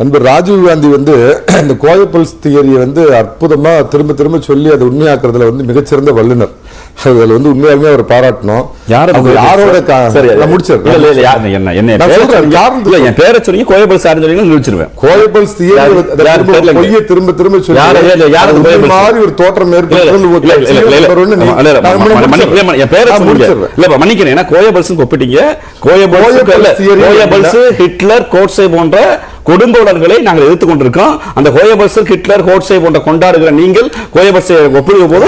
நண்பர் ராஜீவ் காந்தி இந்த கோயபல்ஸ் தியரியை அற்புதமா திரும்ப திரும்ப சொல்லி அதை உண்மையாக்குறதுல மிகச்சிறந்த வல்லுநர். அதுல உண்மையாலுமே அவர் பாராட்டணும். யாரோட கோயபல்ஸ் தியரியை திரும்ப திரும்ப சொல்லி மாதிரி ஒரு தோற்றம் ஹிட்லர் கோட்ஸே போன்ற கொடுங்கோலர்களை நாங்கள் எதிர்த்துக் கொண்டிருக்கிறோம். அந்த கோயபல்ஸ் ஹிட்லர் கோட்ஸே போன்ற கொண்டாடுகிற நீங்கள் கோயபல்ஸை ஒப்பிடும் போது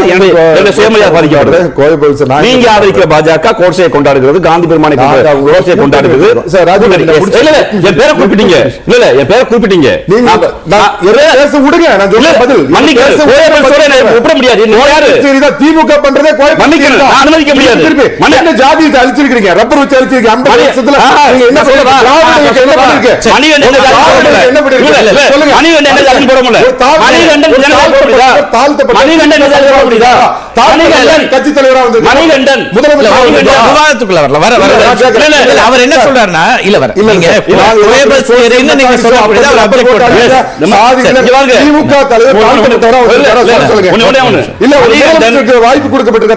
சுயமரியாதை பாதிக்கப்படுது. நீங்க ஆதரிக்கிற பாஜக கோட்ஸையை கொண்டாடுகிறது, காந்தி பெருமானை கோட்ஸையை கொண்டாடுகிறது. என் பேரை குறிப்பிட்டீங்க, இல்ல என் பேரை குறிப்பிட்டீங்க. திமுக பண்றதே அனுமதிக்க முடியாது. ஜாதி அழிச்சிருக்கீங்க, ரப்பர் வச்சு அழிச்சிருக்கீங்க. கட்சி தலைவரா அவர் என்ன சொல்றாருன்னா திமுக தலைவர் வாய்ப்பு கொடுக்கப்பட்டிருக்க,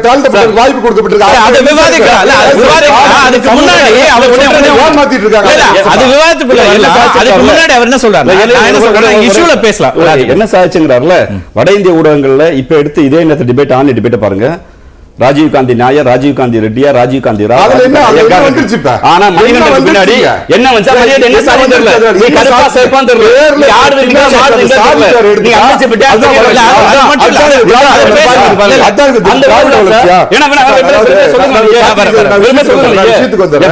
வாய்ப்பு கொடுக்கப்பட்டிருக்க. என்ன சாதிச்சுங்கிறார்ல வட இந்திய ஊடகங்கள்ல இப்ப எடுத்து இதே நேரத்தை டிபேட் ஆன்லைன் டிபேட் பாருங்க. ராஜீவ் காந்தி நாயர், ராஜீவ் காந்தி ரெட்டியா, ராஜீவ் காந்தி ஆனா மணிகண்டன் பின்னாடி என்ன வந்தா என்ன சாதி தெரியல. நீ கருப்பா சேப்பான் தெரியல. யாரு